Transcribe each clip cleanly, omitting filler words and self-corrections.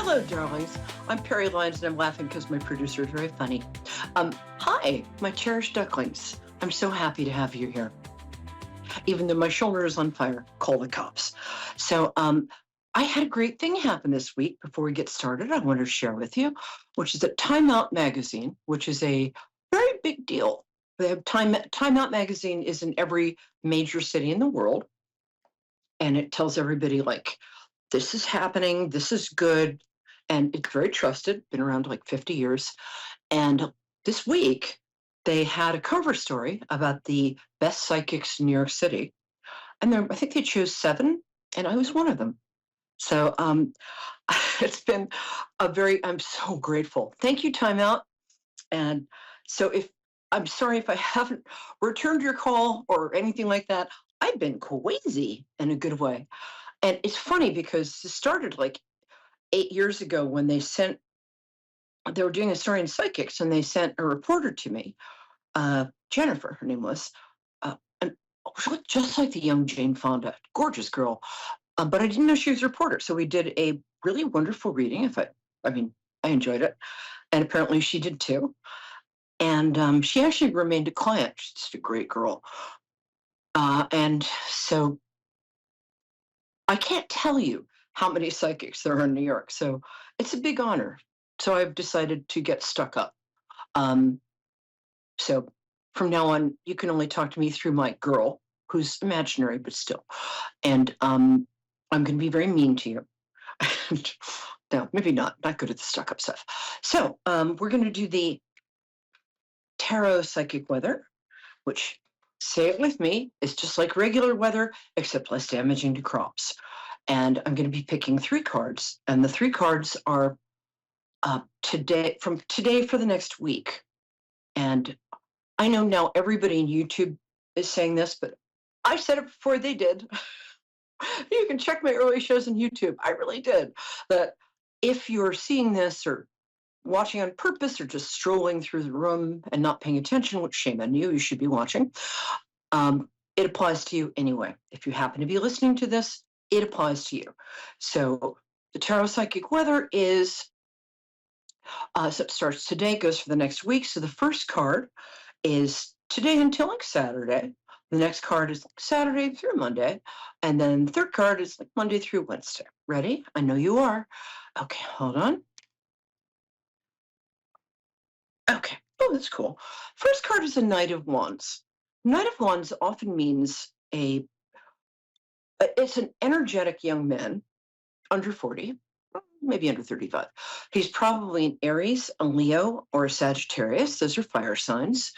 Hello, darlings. I'm Peri Lyons, and I'm laughing because my producer is very funny. Hi, my cherished ducklings. I'm so happy to have you here. Even though my shoulder is on fire, call the cops. I had a great thing happen this week. Before we get started, I want to share with you, which is that Time Out magazine, which is a very big deal. They have Time Out magazine is in every major city in the world, and it tells everybody like, this is happening, this is good, and it's very trusted, been around like 50 years. And this week, they had a cover story about the best psychics in New York City. And I think they chose 7, and I was one of them. So it's been I'm so grateful. Thank you, Time Out. And so I'm sorry if I haven't returned your call or anything like that. I've been crazy in a good way. And it's funny because it started like 8 years ago when they were doing a story in psychics, and they sent a reporter to me, Jennifer, her name was, and she looked just like the young Jane Fonda, gorgeous girl. But I didn't know she was a reporter. So we did a really wonderful reading. I enjoyed it. And apparently she did too. And she actually remained a client. She's just a great girl. And so I can't tell you how many psychics there are in New York. So it's a big honor. So I've decided to get stuck up. So from now on, you can only talk to me through my girl, who's imaginary, but still. And I'm going to be very mean to you. No, maybe not good at the stuck up stuff. So we're going to do the tarot psychic weather, which, say it with me, is just like regular weather, except less damaging to crops. And I'm going to be picking 3 cards, and the 3 cards are today for the next week. And I know now everybody in YouTube is saying this, but I said it before they did. You can check my early shows on YouTube. I really did. That if you're seeing this or watching on purpose or just strolling through the room and not paying attention, which shame on you, you should be watching. It applies to you anyway. If you happen to be listening to this, it applies to you. So the tarot psychic weather is, so it starts today, goes for the next week. So the first card is today until like Saturday. The next card is like Saturday through Monday. And then the third card is like Monday through Wednesday. Ready? I know you are. Okay, hold on. Okay. Oh, that's cool. First card is a Knight of Wands. Knight of Wands often means it's an energetic young man, under 40, maybe under 35. He's probably an Aries, a Leo, or a Sagittarius. Those are fire signs.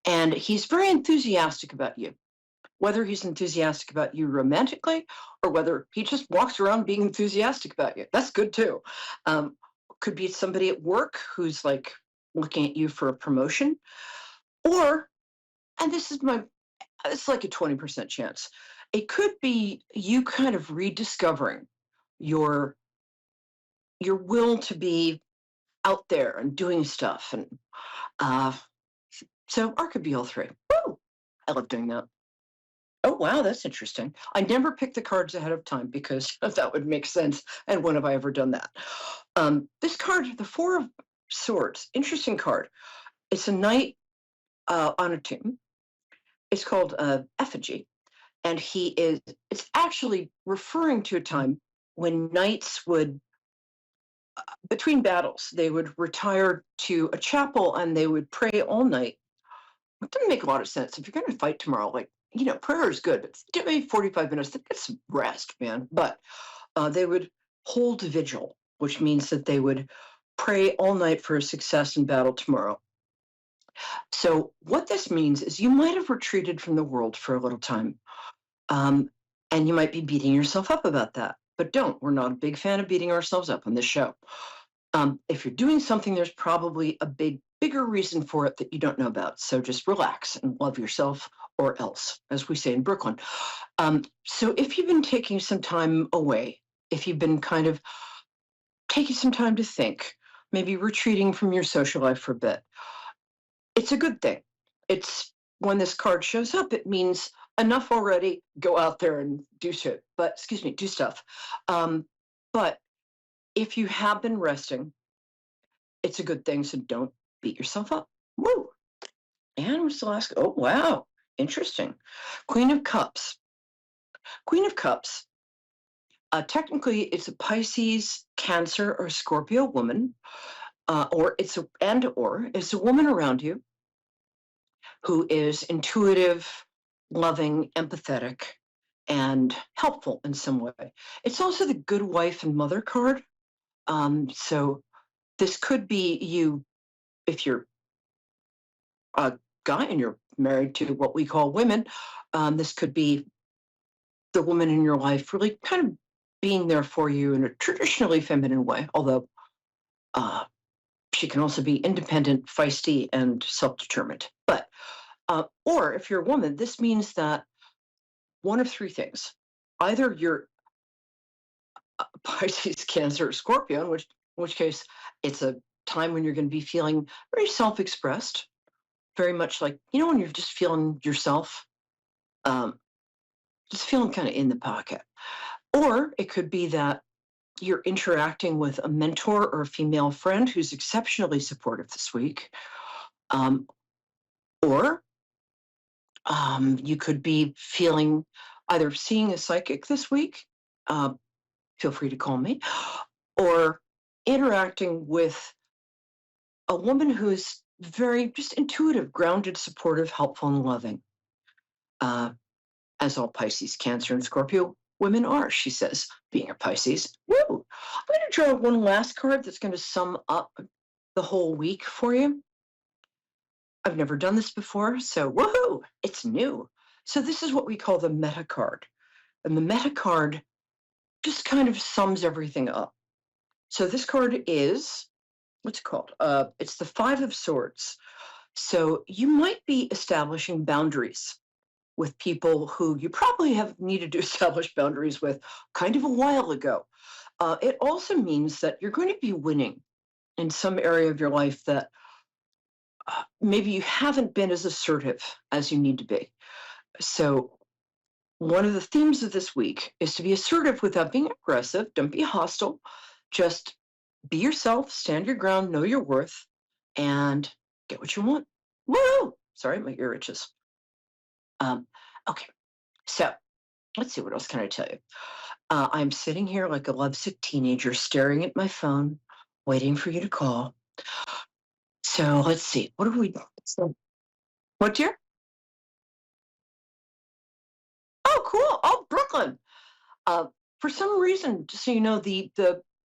And he's very enthusiastic about you. Whether he's enthusiastic about you romantically or whether he just walks around being enthusiastic about you, that's good too. Could be somebody at work who's like looking at you for a promotion, or, and it's like a 20% chance, it could be you kind of rediscovering your will to be out there and doing stuff. And so or it could be all 3. Woo! I love doing that. Oh, wow, that's interesting. I never pick the cards ahead of time because that would make sense. And when have I ever done that? This card, the 4 of Swords, interesting card. It's a knight on a tomb. It's called Effigy. And it's actually referring to a time when knights would, between battles, they would retire to a chapel and they would pray all night. It doesn't make a lot of sense. If you're going to fight tomorrow, like, prayer is good, but give me 45 minutes to get some rest, man. But they would hold vigil, which means that they would pray all night for a success in battle tomorrow. So what this means is you might have retreated from the world for a little time. And you might be beating yourself up about that, but don't. We're not a big fan of beating ourselves up on this show. If you're doing something, there's probably a bigger reason for it that you don't know about. So just relax and love yourself, or else, as we say in Brooklyn. So if you've been taking some time away, if you've been kind of taking some time to think, maybe retreating from your social life for a bit, it's a good thing. It's when this card shows up, it means enough already, go out there and do shit. Do stuff. But if you have been resting, it's a good thing. So don't beat yourself up. Woo! And we're still asking, oh, wow. Interesting. Queen of Cups. Queen of Cups. Technically, it's a Pisces, Cancer, or Scorpio woman, or it's a woman around you who is intuitive, loving, empathetic, and helpful in some way. It's also the good wife and mother card. So this could be you if you're a guy and you're married to what we call women. This could be the woman in your life really kind of being there for you in a traditionally feminine way, although she can also be independent, feisty, and self-determined. But or if you're a woman, this means that one of three things: either you're Pisces, Cancer, or Scorpio, in which case it's a time when you're going to be feeling very self-expressed, very much like when you're just feeling yourself, um, just feeling kind of in the pocket. Or it could be that you're interacting with a mentor or a female friend who's exceptionally supportive this week. Um, or you could be feeling either seeing a psychic this week, uh, feel free to call me, or interacting with a woman who's very just intuitive, grounded, supportive, helpful, and loving, uh, as all Pisces, Cancer, and Scorpio women are, she says, being a Pisces. Woo! I'm going to draw one last card that's going to sum up the whole week for you. I've never done this before, so woohoo! It's new. So this is what we call the meta card. And the meta card just kind of sums everything up. So this card is, what's it called? It's the Five of Swords. So you might be establishing boundaries with people who you probably have needed to establish boundaries with kind of a while ago. It also means that you're going to be winning in some area of your life that maybe you haven't been as assertive as you need to be. So one of the themes of this week is to be assertive without being aggressive. Don't be hostile. Just be yourself, stand your ground, know your worth, and get what you want. Woo! Sorry, my ear itches. Okay, so let's see, what else can I tell you? I'm sitting here like a lovesick teenager, staring at my phone, waiting for you to call. So let's see, what do we? What, dear? Oh, cool. Oh, Brooklyn. Uh, for some reason, just so you know, the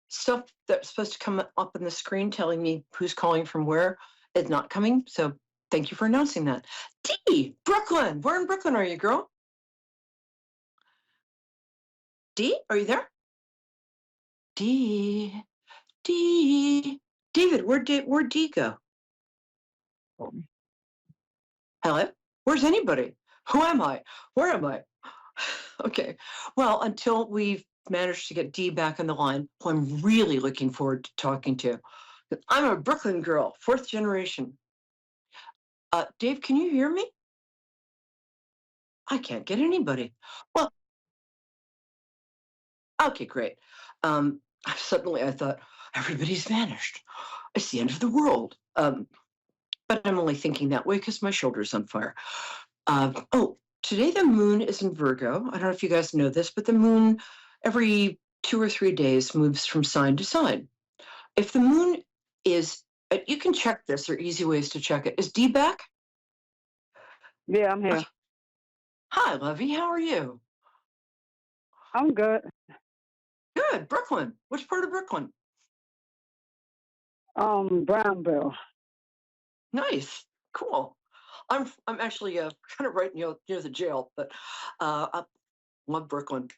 stuff that's supposed to come up on the screen telling me who's calling from where is not coming. So thank you for announcing that. D, Brooklyn. Where in Brooklyn are you, girl? D, are you there? D, D, David. Where'd D go? Hello? Where's anybody? Who am I? Where am I? Okay. Well, until we've managed to get Dee back on the line, who I'm really looking forward to talking to. I'm a Brooklyn girl, fourth generation. Dave, can you hear me? I can't get anybody. Well, okay, great. Suddenly I thought, everybody's vanished. It's the end of the world. But I'm only thinking that way because my shoulder's on fire. Oh, today the moon is in Virgo. I don't know if you guys know this, but the moon every 2 or 3 days moves from sign to sign. If the moon is, you can check this. There are easy ways to check it. Is Dee back? Yeah, I'm here. Okay. Hi, Lovey. How are you? I'm good. Good. Brooklyn. Which part of Brooklyn? Brownville. Nice. Cool. I'm actually kind of right near the jail, but I love Brooklyn.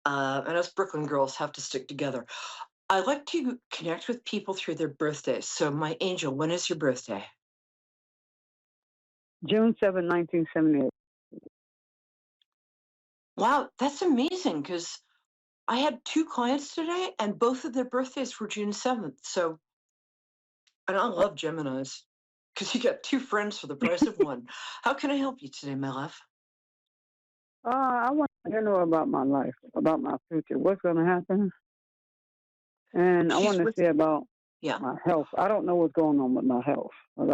And us Brooklyn girls have to stick together. I like to connect with people through their birthdays. So, my angel, when is your birthday? June 7, 1978. Wow, that's amazing because I had 2 clients today and both of their birthdays were June 7th. So, and I love Geminis because you get 2 friends for the price of one. How can I help you today, my love? I want to know about my life, about my future. What's going to happen? And I She's want to with, say about yeah. my health. I don't know what's going on with my health. I've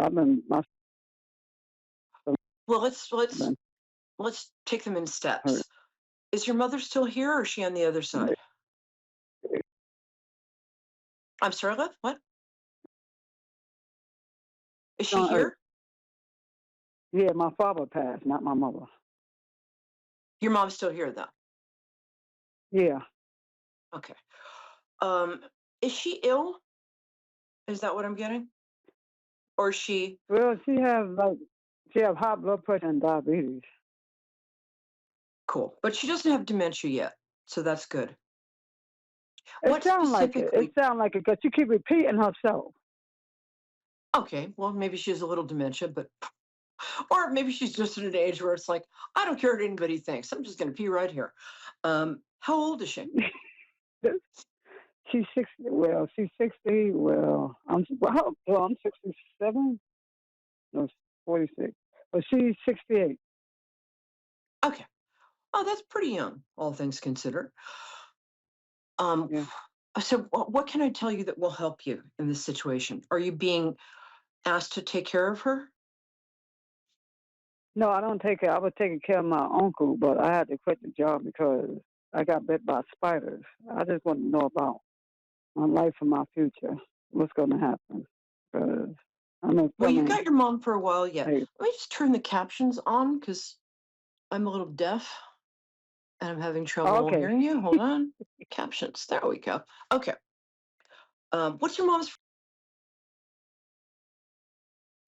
Well, let's been let's take them in hurt. steps. Is your mother still here, or is she on the other side? I'm sorry, love. What? Is she On earth. here? Yeah, my father passed, not my mother. Your mom's still here, though. Yeah. Okay. Um, is she ill? Is that what I'm getting? Or is she Well, she have high blood pressure and diabetes. cool? But she doesn't have dementia yet, so that's good. It What sounds like it. It specifically? sounds like it because she keep repeating herself. Okay, well, maybe she has a little dementia, but or maybe she's just at an age where it's like, I don't care what anybody thinks. I'm just going to pee right here. How old is she? She's 60. Well, she's 60. I'm 67. No, 46. But she's 68. Okay. Oh, that's pretty young, all things considered. Um, Yeah. so, what can I tell you that will help you in this situation? Are you being asked to take care of her? No, I don't take care. I was taking care of my uncle, but I had to quit the job because I got bit by spiders. I just want to know about my life and my future. What's going to happen? Because I know Well, you've someone. got your mom for a while yet. Hey, Let me just turn the captions on because I'm a little deaf and I'm having trouble okay, hearing you. Hold on. Captions. There we go. Okay. What's your mom's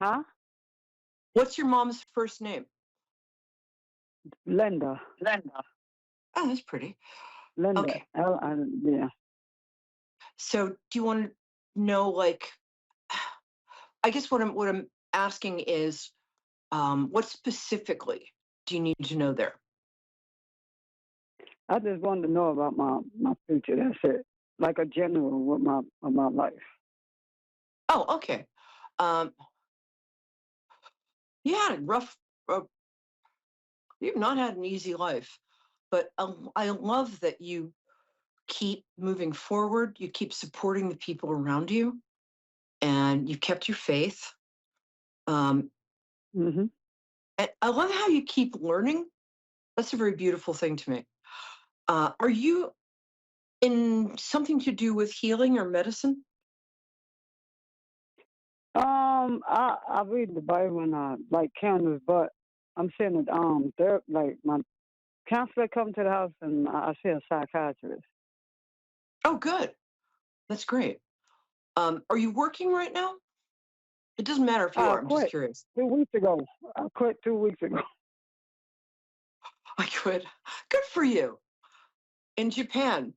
huh? What's your mom's first name? Linda. Oh, that's pretty. Linda. Okay. Yeah. So, do you want to know, like, I guess what I'm asking is, what specifically do you need to know there? I just wanted to know about my future. That's it. Like a general with my life. Oh, okay. Um, you had a rough. Uh, you've not had an easy life, but I love that you keep moving forward. You keep supporting the people around you, and you've kept your faith. Um, Hmm. and I love how you keep learning. That's a very beautiful thing to me. Are you in something to do with healing or medicine? I read the Bible and I like candles, but I'm saying that they're like my counselor come to the house and I see a psychiatrist. Oh, good. That's great. Are you working right now? It doesn't matter if you I are. I'm just quit curious. 2 weeks ago. I quit 2 weeks ago. I quit. Good for you. In Japan,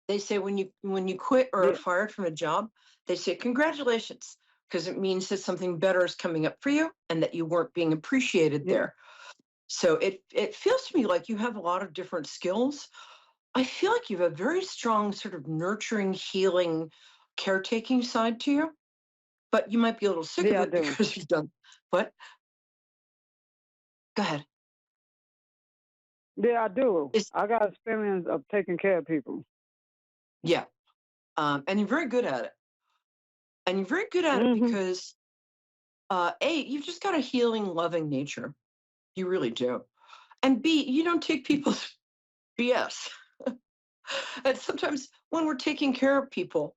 they say when you quit or are Yeah, fired from a job, they say congratulations because it means that something better is coming up for you and that you weren't being appreciated yeah, there. So it feels to me like you have a lot of different skills. I feel like you have a very strong sort of nurturing, healing, caretaking side to you, but you might be a little sick of yeah. I it do. because you've done what? Go ahead. Yeah, I do. Is I got experience of taking care of people. Yeah. And you're very good at it. And you're very good at it Hmm. because A, you've just got a healing, loving nature. You really do. And B, you don't take people's BS. And sometimes when we're taking care of people,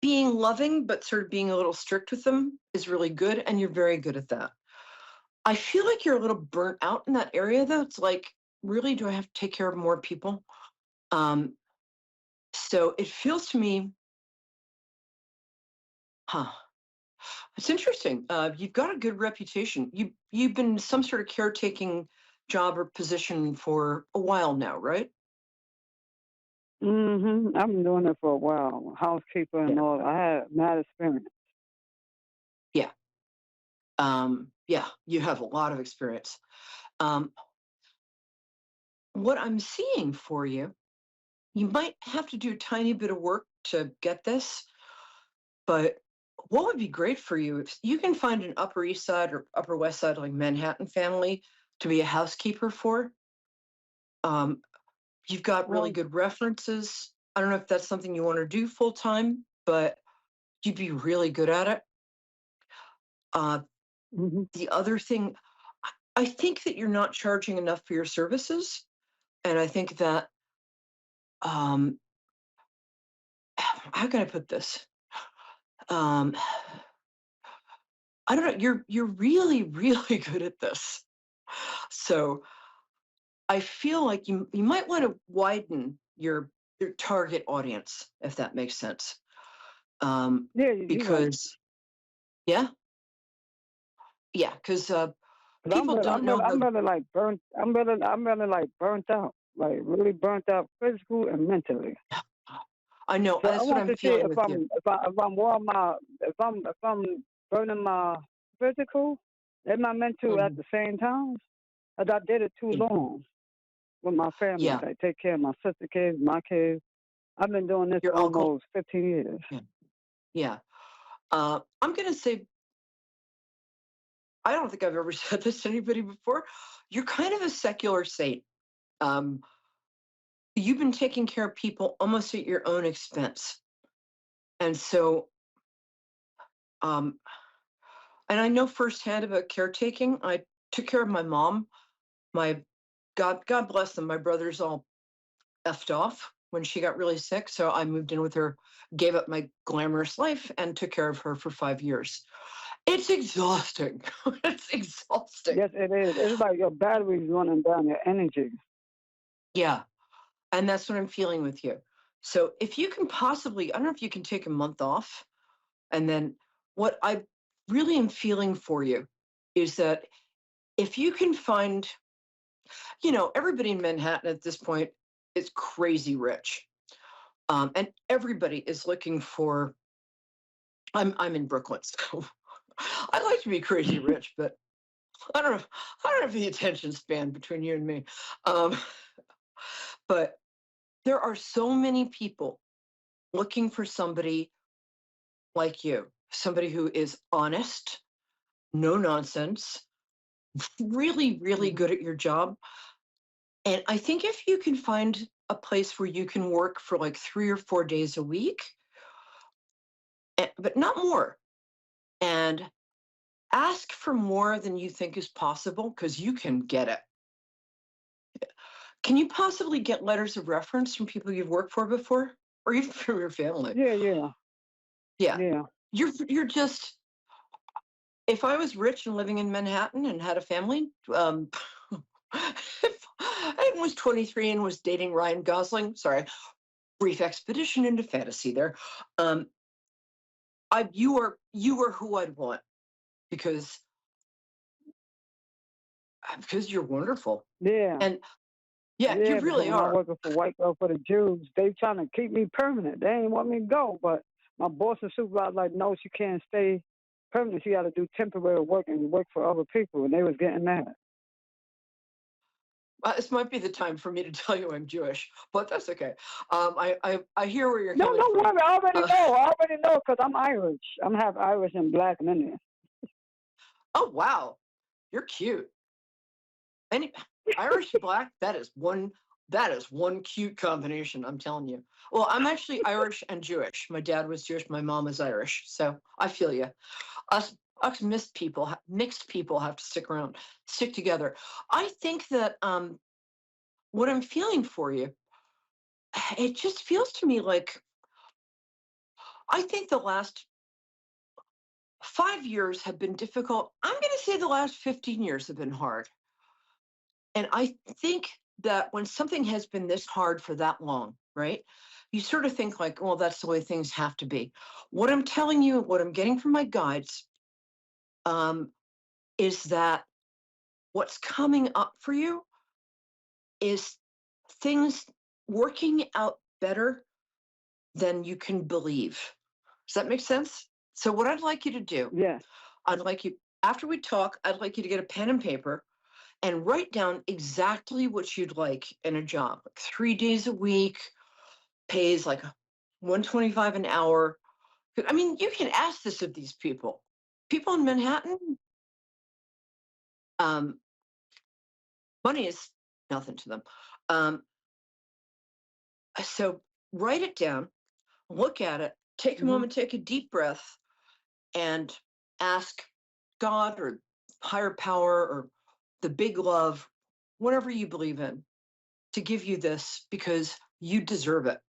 being loving but sort of being a little strict with them is really good, and you're very good at that. I feel like you're a little burnt out in that area, though. It's like, really, do I have to take care of more people? Um, so it feels to me, huh? It's interesting. You've got a good reputation. You've been in some sort of caretaking job or position for a while now, right? I've been doing it for a while. Housekeeper and Yeah. all. I had mad experience. Yeah. Yeah. You have a lot of experience. Um, what I'm seeing for you, you might have to do a tiny bit of work to get this, but what would be great for you if you can find an Upper East Side or Upper West Side, like Manhattan family, to be a housekeeper for. Um, you've got really Um, good references. I don't know if that's something you want to do full time, but you'd be really good at it. Uh, Hmm. the other thing, I think that you're not charging enough for your services, and I think that um, how can I put this? Um, I don't know. You're really really good at this, so I feel like you might want to widen your target audience, if that makes sense. Yeah, you're right. Because yeah, yeah, because Cause people don't know I'm how. really like burnt. I'm really like burnt out, like really burnt out, physical and mentally. I know So I that's what want I'm to see feeling with you. if I'm wearing my if I'm burning my physical and my mental at Mhm. the same time. Cause I did it too Yeah, long with my family. yeah, Like take care of my sister kids, my kids. I've been doing this your uncle. almost 15 years. Yeah, yeah. I'm gonna say I don't think I've ever said this to anybody before. You're kind of a secular saint. Um, you've been taking care of people almost at your own expense, and so um, and I know firsthand about caretaking. I took care of my mom. My God bless them. My brothers all effed off when she got really sick, so I moved in with her, gave up my glamorous life, and took care of her for 5 years. It's exhausting. It's exhausting. Yes, it is. It's like your battery's running down, your energy. Yeah, and that's what I'm feeling with you. So if you can possibly, I don't know if you can take a month off, and then what I really am feeling for you is that if you can find, everybody in Manhattan at this point is crazy rich. And everybody is looking for. I'm in Brooklyn, so I'd like to be crazy rich, but I don't have the attention span between you and me. Um, but there are so many people looking for somebody like you, somebody who is honest, no nonsense, really, really Hmm. good at your job. And I think if you can find a place where you can work for like 3 or 4 days a week, but not more, and ask for more than you think is possible because you can get it. Can you possibly get letters of reference from people you've worked for before, or even from your family? Yeah, yeah, Yeah, yeah. you're just. If I was rich and living in Manhattan and had a family, if I was 23 and was dating Ryan Gosling, sorry, brief expedition into fantasy there. Um, you are who I'd want because because you're wonderful, Yeah. and yeah, you Yeah, because really when I are. working for White Girl for the Jews, they trying to keep me permanent. They ain't want me to go, but my boss and supervisor like, no, she can't stay permanent. She got to do temporary work and work for other people, and they was getting mad. This might be the time for me to tell you I'm Jewish, but that's okay. I hear where you're No, coming don't from. worry. I already Uh, know. I already know because I'm Irish. I'm half Irish and black and Indian. oh wow, you're cute. Any Irish and black, that is one cute combination, I'm telling you. Well, I'm actually Irish and Jewish. My dad was Jewish, my mom is Irish. So I feel you. Us mixed people have to stick around, stick together. I think that what I'm feeling for you, it just feels to me like I think the last 5 years have been difficult. I'm going to say the last 15 years have been hard. And I think that when something has been this hard for that long, right? You sort of think like, well, that's the way things have to be. What I'm telling you, what I'm getting from my guides, um, is that what's coming up for you is things working out better than you can believe. Does that make sense? So, what I'd like you to do, Yeah. I'd like you, after we talk, I'd like you to get a pen and paper and write down exactly what you'd like in a job, like 3 days a week, pays like 125 an hour. I mean, you can ask this of these people. People in Manhattan, um, money is nothing to them. Um, so write it down, look at it, take a Hmm. moment, take a deep breath, and ask God or higher power or the big love, whatever you believe in, to give you this because you deserve it.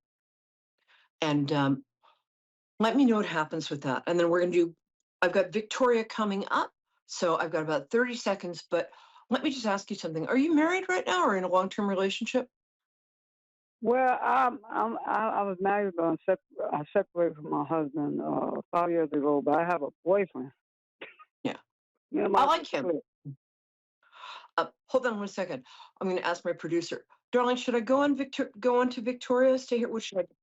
And let me know what happens with that. And then we're going to do, I've got Victoria coming up. So I've got about 30 seconds, but let me just ask you something. Are you married right now or in a long term relationship? Well, I was married, but I separated from my husband 5 years ago. But I have a boyfriend. Yeah. Me and I my like him. split. Hold on 1 second. I'm going to ask my producer. Darling, should I go on to Victoria? Stay here. What should I do?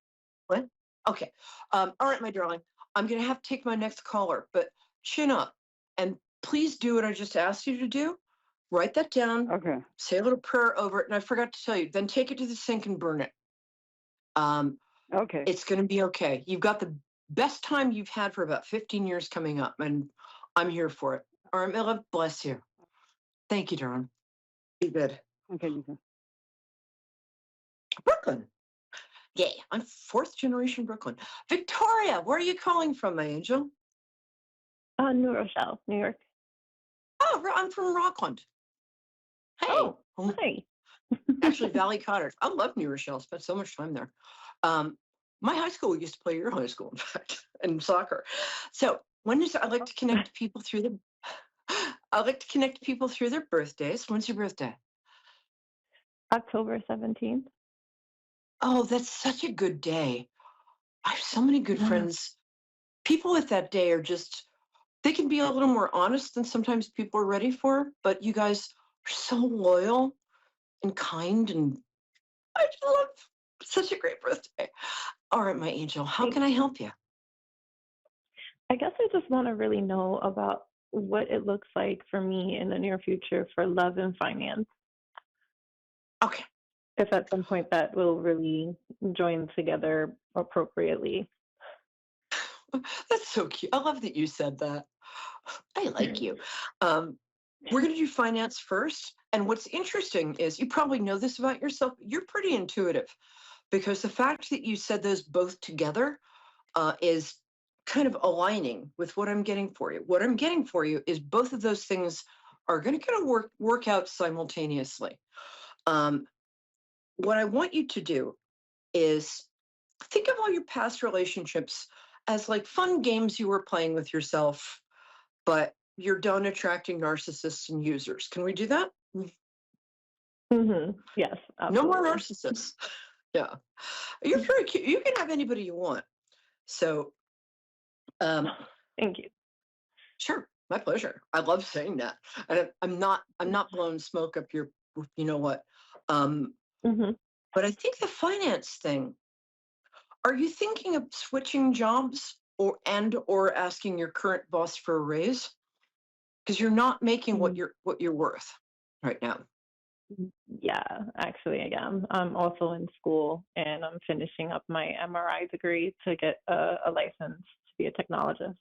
What? Okay. All right, my darling. I'm going to have to take my next caller, but chin up and please do what I just asked you to do. Write that down, Okay. say a little prayer over it. And I forgot to tell you, then take it to the sink and burn it. Um, Okay. it's going to be okay. You've got the best time you've had for about 15 years coming up, and I'm here for it. All right, my love, bless you. Thank you, darling. Be good. Okay, Lisa. Brooklyn. Yay, I'm fourth generation Brooklyn. Victoria, where are you calling from, my angel? New Rochelle, New York. Oh, I'm from Rockland. Hey, Oh, hi. actually, Valley Cottage. I love New Rochelle. Spent so much time there. Um, my high school used to play your high school, in fact, in soccer. So I like to connect people through the. I like to connect people through their birthdays. When's your birthday? October 17th. Oh, that's such a good day. I have so many good Yeah. friends. People with that day are just, they can be a little more honest than sometimes people are ready for, but you guys are so loyal and kind, and I just love such a great birthday. All right, my angel, how Thank can I you. help you? I guess I just want to really know about what it looks like for me in the near future for love and finance. Okay, If at some point that will really join together appropriately. that's so cute. I love that you said that. I like you. Um, we're going to do finance first. And what's interesting is you probably know this about yourself. You're pretty intuitive because the fact that you said those both together is kind of aligning with what I'm getting for you. What I'm getting for you is both of those things are going to kind of work out simultaneously. Um, what I want you to do is think of all your past relationships as like fun games you were playing with yourself, but you're done attracting narcissists and users. Can we do that? Yes, No more absolutely. narcissists. Yeah. You're very cute. You can have anybody you want. So, um, Thank you. sure, my pleasure. I love saying that. And I'm not blowing smoke up your, you know what. Um, hmm but I think the finance thing, are you thinking of switching jobs or asking your current boss for a raise? Because you're not making what you're worth right now. Yeah, actually, I am. I'm also in school and I'm finishing up my MRI degree to get a license to be a technologist.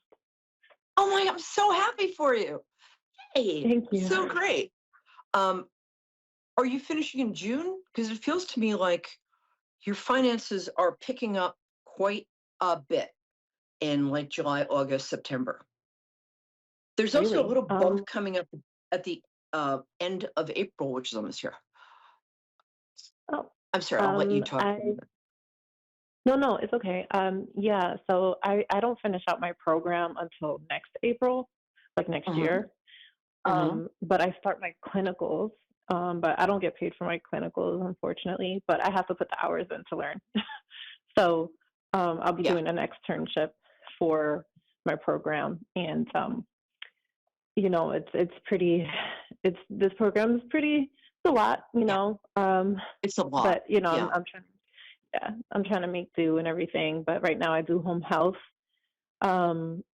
Oh my, I'm so happy for you. Hey, Thank that's you. so great. Um, are you finishing in June? Because it feels to me like your finances are picking up quite a bit in like July, August, September. There's also a Really? little bump coming up at the end of April, which is almost here. Oh, I'm sorry, I'll let you talk. no, it's okay. Yeah, so I don't finish out my program until next April, like next Mm-hmm, year. mm-hmm. But I start my clinicals. But I don't get paid for my clinicals, unfortunately. But I have to put the hours in to learn. So I'll be Yeah, doing an externship for my program, and it's pretty. It's this program is pretty. It's a lot, yeah, it's a lot. but Yeah, I'm trying. Yeah, I'm trying to make do and everything. But right now, I do home health.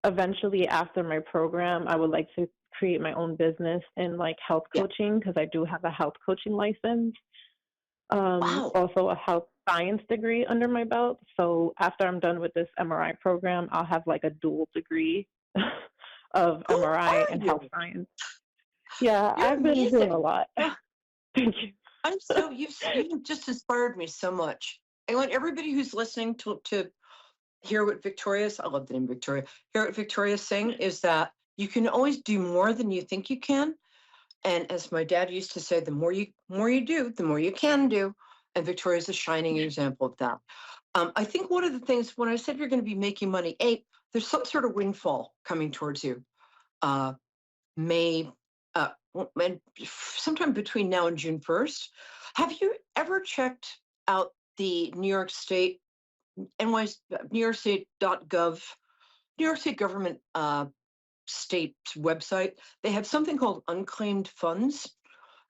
Eventually, after my program, I would like to create my own business in like health yeah. coaching because I do have a health coaching license. Wow. Also a health science degree under my belt. So after I'm done with this MRI program, I'll have like a dual degree of Who MRI are and health you? science. Yeah, You're I've been doing a amazing. lot. Thank you. You've just inspired me so much. I want everybody who's listening to hear what Victoria's, I love the name Victoria, hear what Victoria's saying is that you can always do more than you think you can. And as my dad used to say, the more you do, the more you can do. And Victoria's a shining example of that. I think one of the things when I said you're going to be making money, there's some sort of windfall coming towards you. May and sometime between now and June 1st. Have you ever checked out the New York State NYC New York State.gov, New York State government state's website? They have something called unclaimed funds,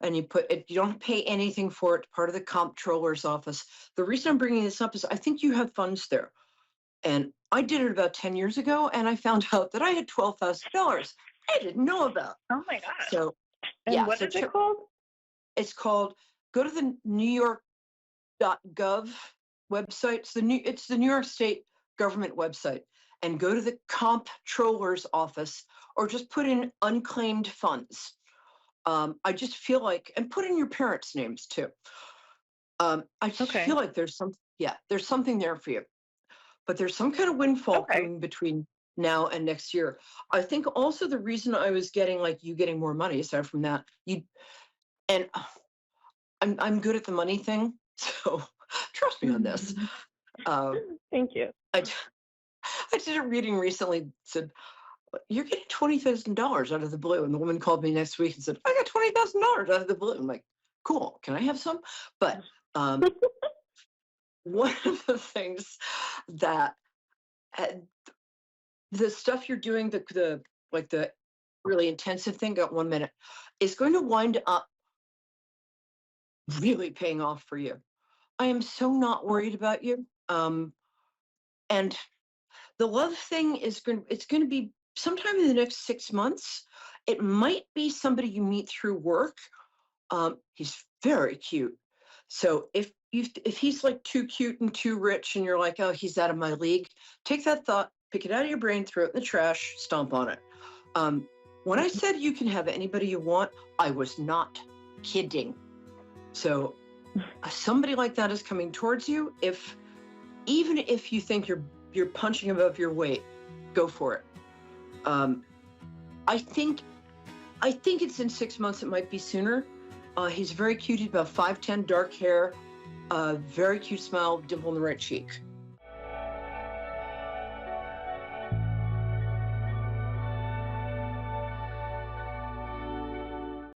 and you put it. You don't pay anything for it. Part of the comptroller's office. The reason I'm bringing this up is I think you have funds there, and I did it about 10 years ago, and I found out that I had $12,000 I didn't know about. Oh my gosh. So And yeah, what so is it called? it's called. Go to the NewYork.gov website. It's the New York State government website, and go to the comptroller's office, or just put in unclaimed funds. I just feel like, and put in your parents' names too. I just Okay. feel like there's something there for you, but there's some kind of windfall Okay. coming between now and next year. I think also the reason I was getting like you getting more money aside from that, and I'm good at the money thing, so trust me on this. Thank you. I did a reading recently that said, you're getting $20,000 out of the blue. And the woman called me next week and said, I got $20,000 out of the blue. I'm like, cool, can I have some? But one of the things that the stuff you're doing, the really intensive thing, got 1 minute, is going to wind up really paying off for you. I am so not worried about you. And the love thing it's going to be sometime in the next 6 months. It might be somebody you meet through work. He's very cute. So if he's like too cute and too rich and you're like, oh, he's out of my league, take that thought, pick it out of your brain, throw it in the trash, stomp on it. When I said you can have anybody you want, I was not kidding. So somebody like that is coming towards you. Even if you think you're punching above your weight, go for it. I think it's in 6 months. It might be sooner. He's very cute. He's about 5'10", dark hair, very cute smile, dimple in the right cheek.